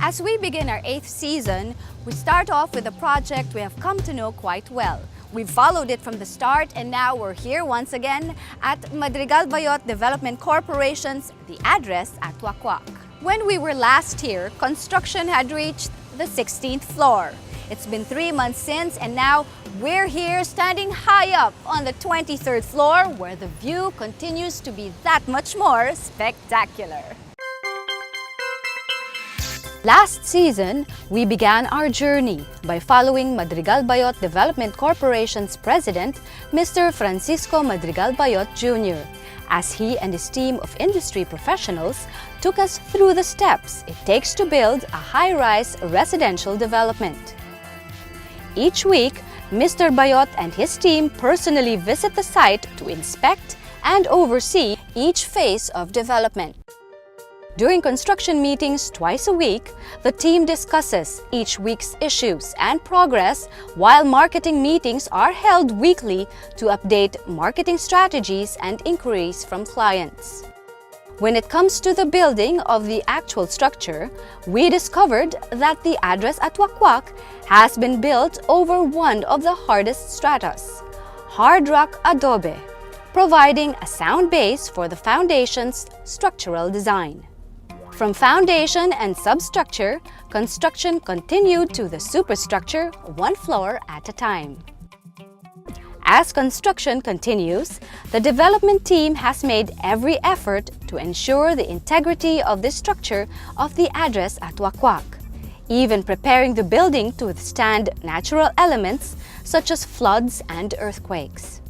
As we begin our 8th season, we start off with a project we have come to know quite well. We've followed it from the start and now we're here once again at Madrigal Bayot Development Corporation's The Address at Wack. When we were last here, construction had reached the 16th floor. It's been 3 months since and now we're here standing high up on the 23rd floor where the view continues to be that much more spectacular. Last season, we began our journey by following Madrigal Bayot Development Corporation's president, Mr. Francisco Madrigal Bayot Jr., as he and his team of industry professionals took us through the steps it takes to build a high-rise residential development. Each week, Mr. Bayot and his team personally visit the site to inspect and oversee each phase of development. During construction meetings twice a week, the team discusses each week's issues and progress, while marketing meetings are held weekly to update marketing strategies and inquiries from clients. When it comes to the building of the actual structure, we discovered that the address at Wack has been built over one of the hardest stratas, hard rock adobe, providing a sound base for the foundation's structural design. From foundation and substructure, construction continued to the superstructure, one floor at a time. As construction continues, the development team has made every effort to ensure the integrity of the structure of the address at Wack, even preparing the building to withstand natural elements such as floods and earthquakes.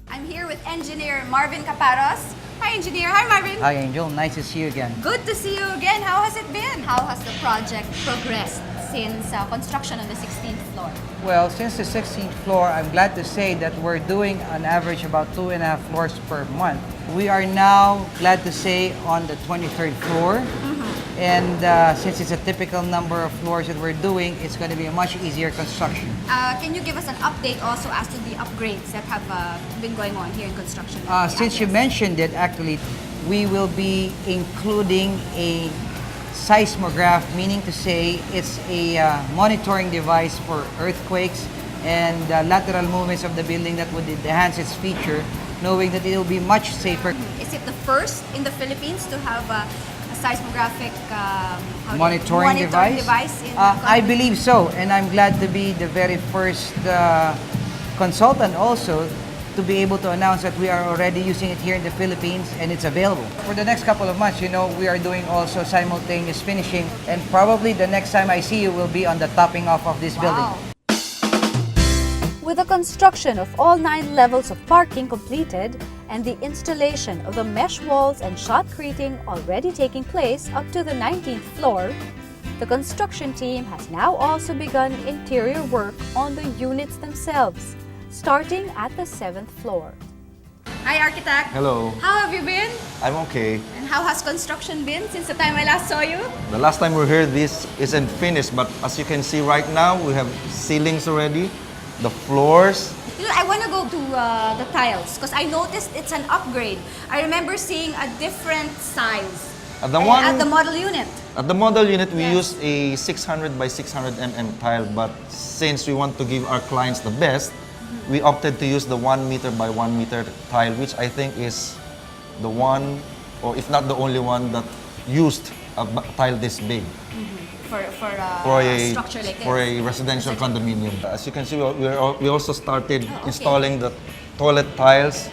I'm here with engineer Marvin Caparos. Hi, engineer. Hi, Marvin. Hi, Angel. Nice to see you again. Good to see you again. How has it been? How has the project progressed since construction on the 16th floor? Well, since the 16th floor, I'm glad to say that we're doing on average about 2.5 floors per month. We are now, glad to say, on the 23rd floor. And since it's a typical number of floors that we're doing, it's going to be a much easier construction. Can you give us an update also as to the upgrades that have been going on here in construction? Since you mentioned it, actually, we will be including a seismograph, meaning to say it's a monitoring device for earthquakes and lateral movements of the building that would enhance its feature, knowing that it will be much safer. Is it the first in the Philippines to have a seismographic monitoring device in I believe so, and I'm glad to be the very first consultant also to be able to announce that we are already using it here in the Philippines and it's available. For the next couple of months, you know, we are doing also simultaneous finishing, and probably the next time I see you will be on the topping off of this building. With the construction of all 9 levels of parking completed and the installation of the mesh walls and shotcreting already taking place up to the 19th floor, the construction team has now also begun interior work on the units themselves, starting at the 7th floor. Hi, architect. Hello. How have you been? I'm okay. And how has construction been since the time I last saw you? The last time we were here, this isn't finished, but as you can see right now, we have ceilings already, the floors. You know, I want to go to the tiles because I noticed it's an upgrade. I remember seeing a different size At at the model unit. At the model unit, we Yes. use a 600 by 600 mm tile, but since we want to give our clients the best, we opted to use the 1 meter by 1 meter tile, which I think is the one, or if not the only one, that used a tile this big. For a structure like this. For a residential condominium. As you can see, we also started okay. installing the toilet tiles.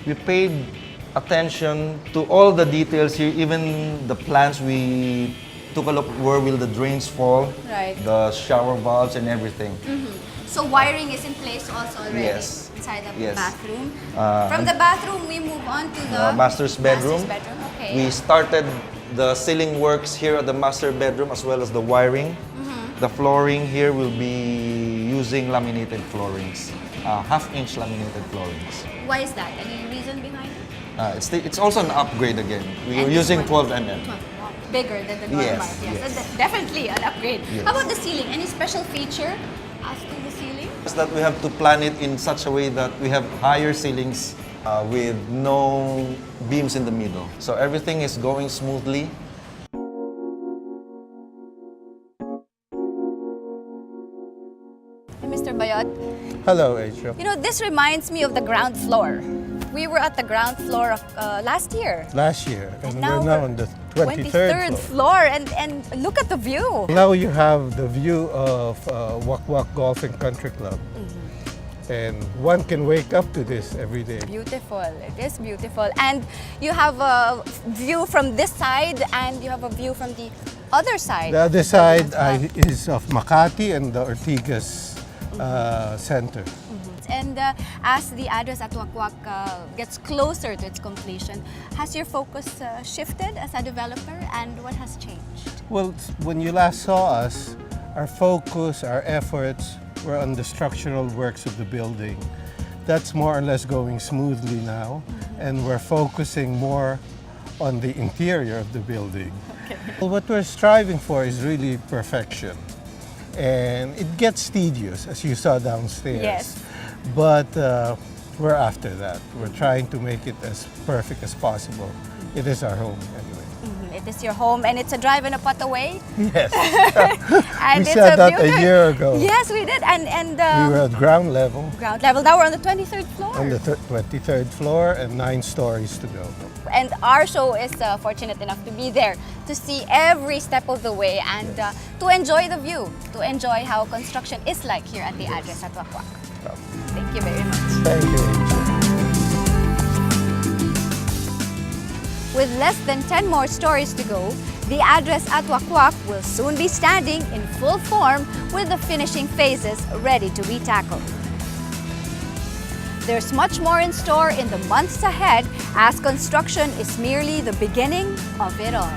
We paid attention to all the details here, even the plans. We took a look where will the drains fall, Right. the shower valves and everything. So wiring is in place also already Yes. inside the Yes. bathroom. From the bathroom, we move on to the master's bedroom. Okay. We started the ceiling works here at the master bedroom as well as the wiring. The flooring here will be using laminated floorings, half-inch laminated floorings. Why is that? Any reason behind it? It's also an upgrade again. We And were this using one? 12 mm. Bigger than the normal. Yes, yes. Definitely an upgrade. Yes. How about the ceiling? Any special feature as to the ceiling? Is that we have to plan it in such a way that we have higher ceilings with no beams in the middle. So everything is going smoothly. Hello, Asia. You know, this reminds me of the ground floor. We were at the ground floor of last year. Last year, and now we're now we're on the 23rd floor. And look at the view. Now you have the view of Wack Golf and Country Club. And one can wake up to this every day. Beautiful. It is beautiful. And you have a view from this side and you have a view from the other side. The other side is of Makati and the Ortigas Center. And as the address at Wack gets closer to its completion, has your focus shifted as a developer, and what has changed? Well, when you last saw us, our focus, our efforts were on the structural works of the building. That's more or less going smoothly now, and we're focusing more on the interior of the building. Well, what we're striving for is really perfection. And it gets tedious, as you saw downstairs. Yes. But we're after that. We're trying to make it as perfect as possible. It is our home anyway. It is your home, and it's a drive and a putt away. Yes. And We it's said that beautiful- a year ago. Yes, we did. And We were at ground level ground level. Now we're on the 23rd floor. on the 23rd floor and 9 stories to go. And our show is fortunate enough to be there to see every step of the way and to enjoy the view, to enjoy how construction is like here at the address at Wack. Thank you very much. Thank you, Angel. With less than 10 more stories to go, the address at Wack will soon be standing in full form with the finishing phases ready to be tackled. There's much more in store in the months ahead as construction is merely the beginning of it all.